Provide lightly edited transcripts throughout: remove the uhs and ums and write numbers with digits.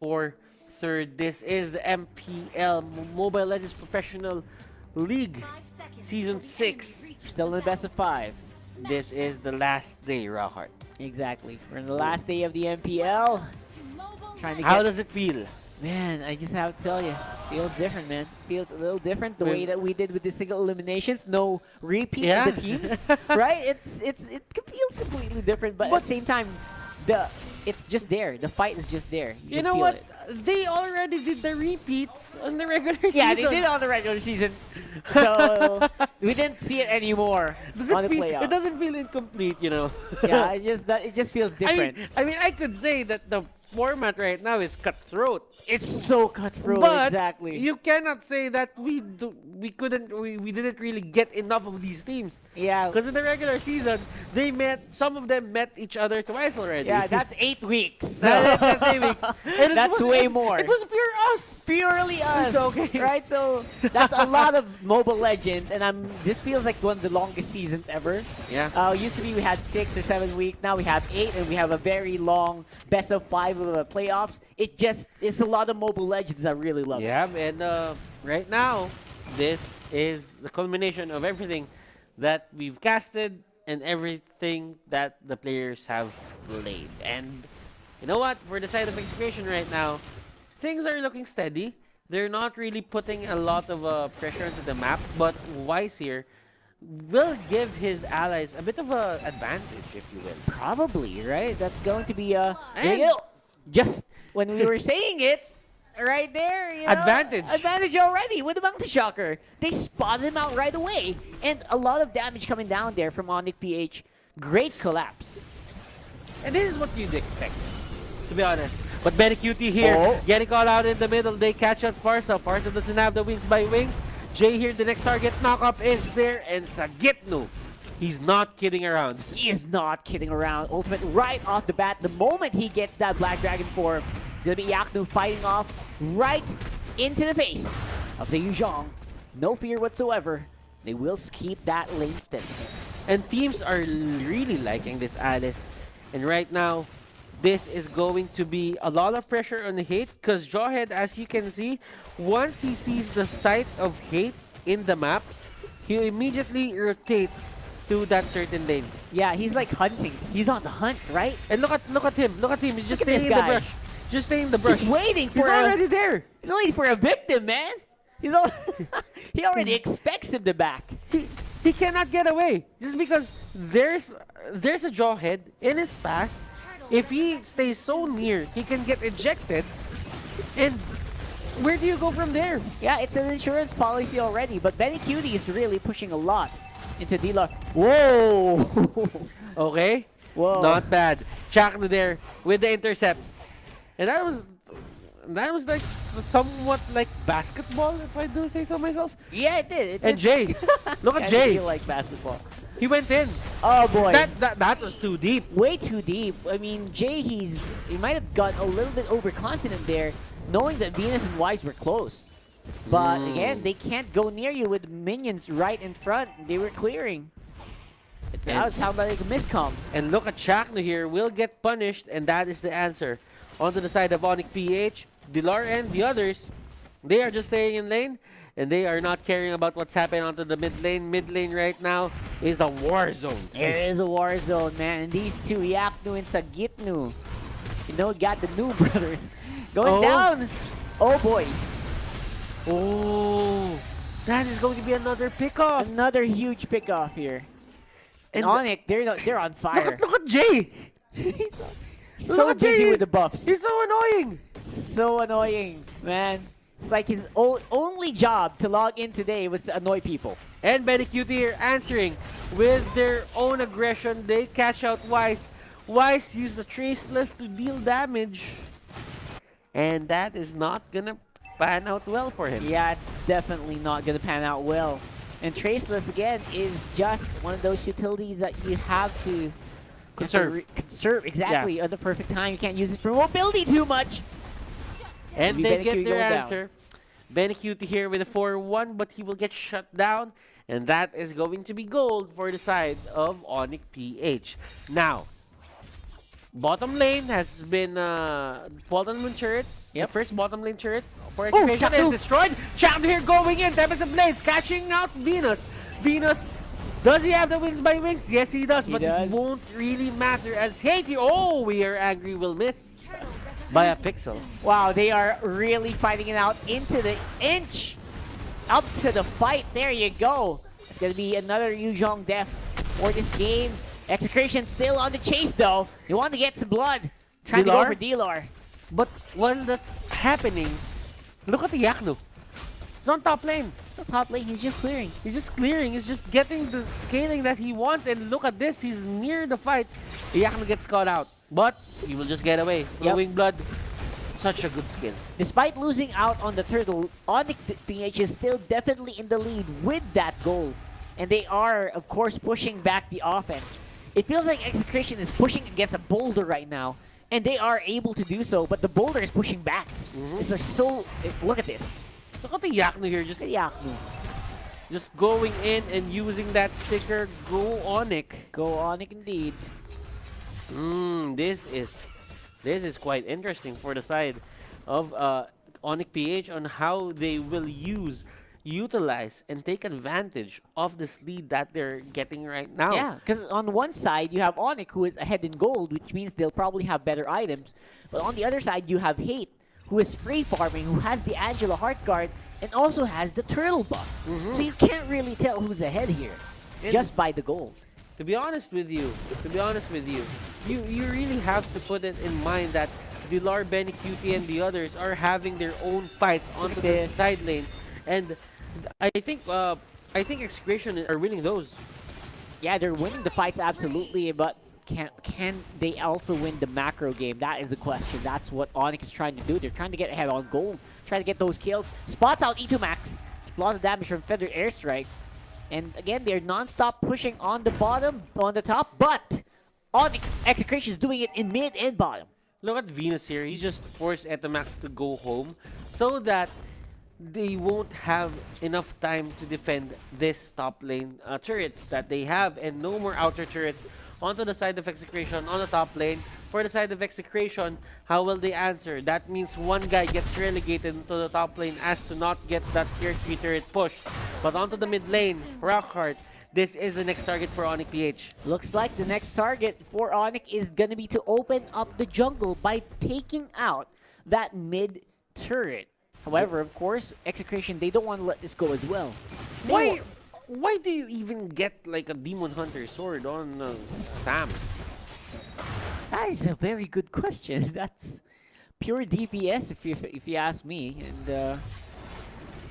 for third. This is the MPL Mobile Legends Professional League Season 6. Still in the best of 5. This is the last day, Rockhart. Exactly. We're in the last day of the MPL. Trying to How get... does it feel? Man, I just have to tell you, feels different, man. Feels a little different the way that we did with the single eliminations. No repeat of the teams, right? It feels completely different, but at the same time, it's just there. The fight is just there. You know what? They already did the repeats on the regular season. Yeah, they did it on the regular season. So we didn't see it anymore on the playoffs. It doesn't feel incomplete, you know. Yeah, it just feels different. I mean, I could say that the format right now is cutthroat. It's so cutthroat, but exactly. You cannot say that we didn't really get enough of these teams. Yeah. Because in the regular season, some of them met each other twice already. Yeah, that's 8 weeks. So. That's 8 weeks. That's way more. It was pure us. Purely us. Okay. Right? So that's a lot of Mobile Legends, and this feels like one of the longest seasons ever. Yeah. Used to be we had 6 or 7 weeks. Now we have 8, and we have a very long best of 5 of the playoffs. It's a lot of Mobile Legends I really love. Yeah, and right now, this is the culmination of everything that we've casted and everything that the players have played. And you know what? For the side of execution right now, things are looking steady. They're not really putting a lot of pressure into the map, but Wise here will give his allies a bit of an advantage, if you will. Probably, right? That's going to be just when we were saying it, right there, you know, advantage already with the Bangsa Shocker. They spotted him out right away, and a lot of damage coming down there from MLBB. Great collapse. And this is what you'd expect, to be honest. But benedetta here, getting caught out in the middle. They catch out Farsa. Farsa doesn't have the wings by wings. Jay here, the next target knock-up is there, and xinnn, he's not kidding around. He is not kidding around. Ultimate right off the bat. The moment he gets that Black Dragon form, it's going to be xinnn fighting off right into the face of the Yuzhong. No fear whatsoever. They will keep that lane steady. And teams are really liking this Alice. And right now, this is going to be a lot of pressure on Hate, because Jawhead, as you can see, once he sees the sight of Hate in the map, he immediately rotates to that certain lane. Yeah, he's like hunting. He's on the hunt, right? And look at him. Look at him. He's just staying in the brush. Just staying in the brush. Just waiting for He's already there. He's waiting for a victim, man. He already expects him to back. He cannot get away just because there's a Jawhead in his path. If he stays so near, he can get ejected. And where do you go from there? Yeah, it's an insurance policy already, but benedetta is really pushing a lot into D-Lock. Whoa! Okay. Whoa. Not bad. xinnn there with the intercept. And that was like somewhat like basketball, if I do say so myself. Yeah, it did. And Jay. Look at Jay. I feel like basketball. He went in. Oh boy. That was too deep. Way too deep. I mean, Jay, he might have gotten a little bit overconfident there, knowing that Venus and Wise were close. But again, they can't go near you with minions right in front. They were clearing. It sounds like a miscom. And look at xinnn here. Will get punished, and that is the answer. Onto the side of MLBBPH, Dilar and the others, they are just staying in lane, and they are not caring about what's happening onto the mid lane. Mid lane right now is a war zone. There is a war zone, man. And these two, xinnn and xinnn, you know, got the new brothers going down. Oh boy. Oh, that is going to be another pickoff. Another huge pickoff here. And Onyx, they're on fire. Look at Jay. He's so busy with the buffs. He's so annoying. So annoying, man. It's like his only job to log in today was to annoy people. And benedetta here answering with their own aggression. They catch out Wise. Wise used the Traceless to deal damage. And that is not gonna pan out well for him. Yeah, it's definitely not gonna pan out well. And Traceless, again, is just one of those utilities that you have to conserve, exactly, at the perfect time. You can't use it for mobility too much. And they get their answer. benedetta here with a 4-1, but he will get shut down. And that is going to be gold for the side of MLBBPH. Now, Bottom lane has been Fallen Moon turret. Yep. The first bottom lane turret for Oh, execution is Chakdu. destroyed. Chakdu here going in. Tempest of Blades catching out Venus. Venus, does he have the wings by wings? Yes, he does. He But does. it won't really matter as Hate. Oh, we are angry. Will miss by a pixel. Wow, they are really fighting it out into the inch. Up to the fight. There you go. It's going to be another Yuzhong death for this game. Execration still on the chase, though. They want to get some blood. Trying to go Dilar? for Dilar. But while that's happening, look at the Yaknu. He's on top lane. The top lane, he's just clearing. He's just clearing. He's just getting the scaling that he wants. And look at this. He's near the fight. Yaknu gets caught out. But he will just get away. Yep. Flowing blood. Such a good skill. Despite losing out on the turtle, MLBB is still definitely in the lead with that goal. And they are, of course, pushing back the offense. It feels like Execration is pushing against a boulder right now. And they are able to do so, but the boulder is pushing back. This is so... Look at this. Look at the Yaknu here. Just Look at Yaknu. Just going in and using that sticker. Go Onic. Go on it indeed. This is quite interesting for the side of MLBB on how they will utilize, and take advantage of this lead that they're getting right now. Yeah, because on one side, you have Onic, who is ahead in gold, which means they'll probably have better items. But on the other side, you have Hate, who is free farming, who has the Angela Heart Guard, and also has the turtle buff. So you can't really tell who's ahead here, And just by the gold. To be honest with you, you really have to put it in mind that Dilar, Benny, QT, and the others are having their own fights onto the This. side lanes, and I think Execration are winning those. Yeah, they're winning the fights absolutely, but can they also win the macro game? That is the question. That's what Onyx is trying to do. They're trying to get ahead on gold, trying to get those kills. Spots out E2 Max. Spots the damage from Feather Airstrike. And again, they're non-stop pushing on the bottom, on the top, but Onyx Execration is doing it in mid and bottom. Look at Venus here. He just forced Etamax to go home so that they won't have enough time to defend this top lane turrets that they have, and no more outer turrets onto the side of Execration on the top lane. For the side of Execration, how will they answer? That means one guy gets relegated into the top lane as to not get that tier 3 turret push. But onto the mid lane, Rockheart, this is the next target for MLBB. Looks like the next target for Onyx is gonna be to open up the jungle by taking out that mid turret. However, of course, Execration, they don't want to let this go as well. Why do you even get like a Demon Hunter sword on Thams? That is a very good question. That's pure DPS if you ask me. And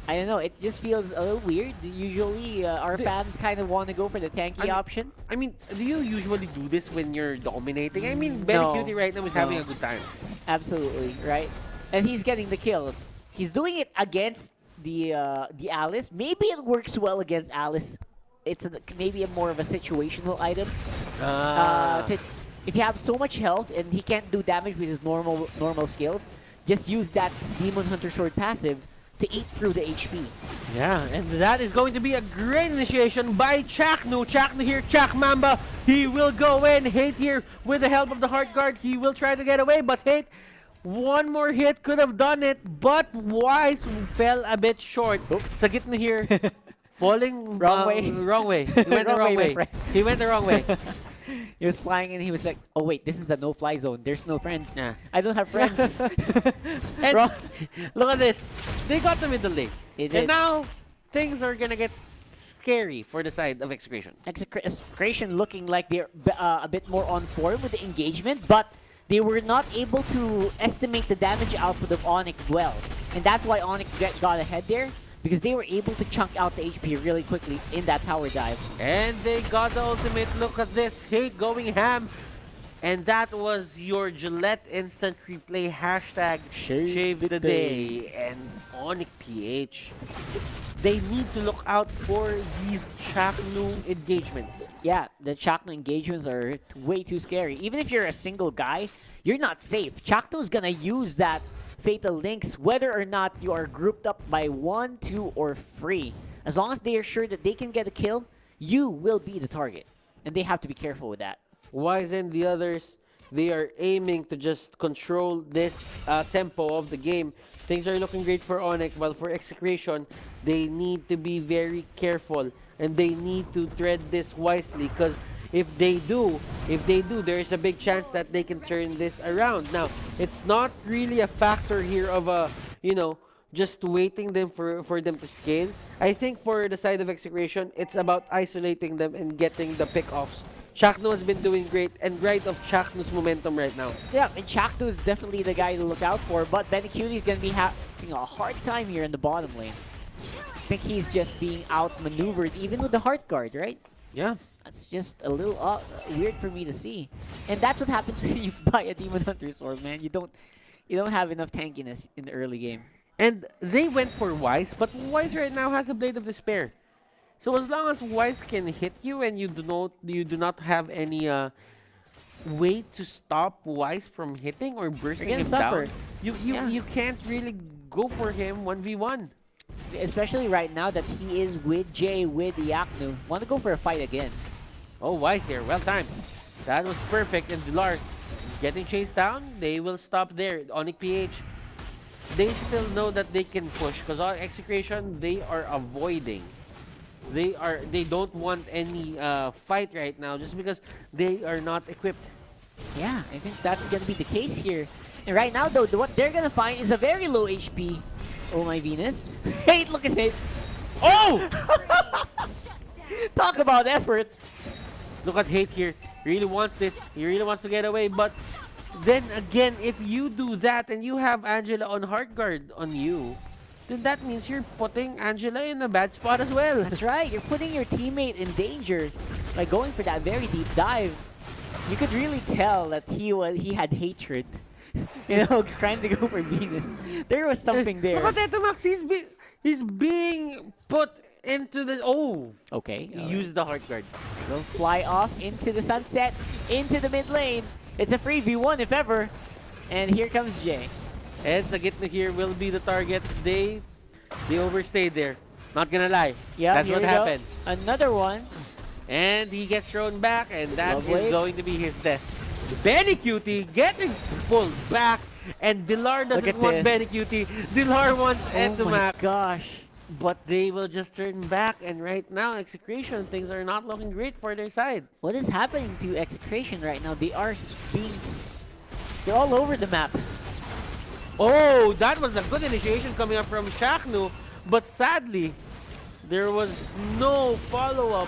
I don't know, it just feels a little weird. Usually our fans kind of want to go for the tanky option. I mean, do you usually do this when you're dominating? I mean, Benny Cutie right now is having a good time. Absolutely, right? And he's getting the kills. He's doing it against the Alice. Maybe it works well against Alice. It's maybe more of a situational item. If you have so much health and he can't do damage with his normal skills, just use that Demon Hunter Sword passive to eat through the HP. Yeah, and that is going to be a great initiation by Chaknu. Chaknu here, Chak Mamba. He will go in. Hate here with the help of the Heart Guard. He will try to get away, but Hate, one more hit could have done it, but Wise fell a bit short. Sa gitna here, falling Wrong way. Wrong way. He went the wrong way. He went the wrong way. He was flying and he was like, oh wait, this is a no-fly zone. There's no friends. Yeah. I don't have friends. And look at this. They got the middle lane. And now, things are gonna get scary for the side of Execration. Execration looking like they're a bit more on form with the engagement, but they were not able to estimate the damage output of Onyx well. And that's why Onyx got ahead there, because they were able to chunk out the HP really quickly in that tower dive. And they got the ultimate. Look at this. Hate going ham. And that was your Gillette Instant Replay hashtag Shave the Day. And MLBB, they need to look out for these Chaknu engagements. Yeah, the Chaknu engagements are way too scary. Even if you're a single guy, you're not safe. Chaknu's gonna use that Fatal Links whether or not you are grouped up by 1, 2, or 3. As long as they are sure that they can get a kill, you will be the target. And they have to be careful with that. Wise and the others They are aiming to just control this tempo of the game. Things are looking great for Onyx, while for Execration, they need to be very careful and they need to tread this wisely because if they do, there is a big chance that they can turn this around. Now, it's not really a factor here of just waiting them for them to scale. I think for the side of Execration, it's about isolating them and getting the pick-offs. Chakno has been doing great and right of Chakno's momentum right now. Yeah, and Chakno is definitely the guy to look out for, but BenQ is going to be having a hard time here in the bottom lane. I think he's just being outmaneuvered, even with the heart guard, right? Yeah. That's just a little weird for me to see. And that's what happens when you buy a Demon Hunter sword, man. You don't have enough tankiness in the early game. And they went for Wise, but Wise right now has a Blade of Despair. So as long as Wise can hit you and you do not have any way to stop Wise from hitting or bursting him down, you can't really go for him 1v1. Especially right now that he is with Jay, with Yaknu. Want to go for a fight again. Oh, Wise here. Well timed. That was perfect. And Dilar getting chased down. They will stop there. MLBBPH, they still know that they can push because on Execration, they are avoiding. They don't want any fight right now just because they are not equipped. Yeah, I think that's going to be the case here. And right now, though, what they're going to find is a very low HP. Oh my Venus. Hey, look at it. Oh! Talk about effort. Look at Hate here. He really wants this. He really wants to get away. But then again, if you do that and you have Angela on hard guard on you, then that means you're putting Angela in a bad spot as well. That's right. You're putting your teammate in danger by going for that very deep dive. You could really tell that he had hatred. Trying to go for Venus. There was something there. Look at Max. He's being put into the... Oh! Okay. He used the heart guard. Will fly off into the sunset, into the mid lane. It's a free v1 if ever. And here comes Jay. And Sagitna here will be the target. They overstayed there. Not gonna lie. Yeah, that's what happened. Another one. And he gets thrown back, and that is going to be his death. Benny Cutie getting pulled back, and Dilar doesn't want Benny Cutie. Dilar wants Entomax. Oh my gosh. But they will just turn back, and right now, Execration, things are not looking great for their side. What is happening to Execration right now? They're all over the map. Oh, that was a good initiation coming up from Chakno, but sadly, there was no follow-up.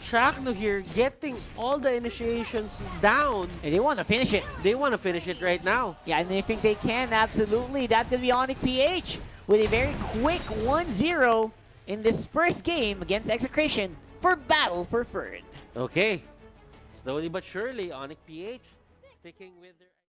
Chakno here getting all the initiations down. And they want to finish it. They want to finish it right now. Yeah, and they think they can, absolutely. That's going to be MLBBPH with a very quick 1-0 in this first game against Execration for Battle for Third. Okay. Slowly but surely, MLBBPH sticking with their...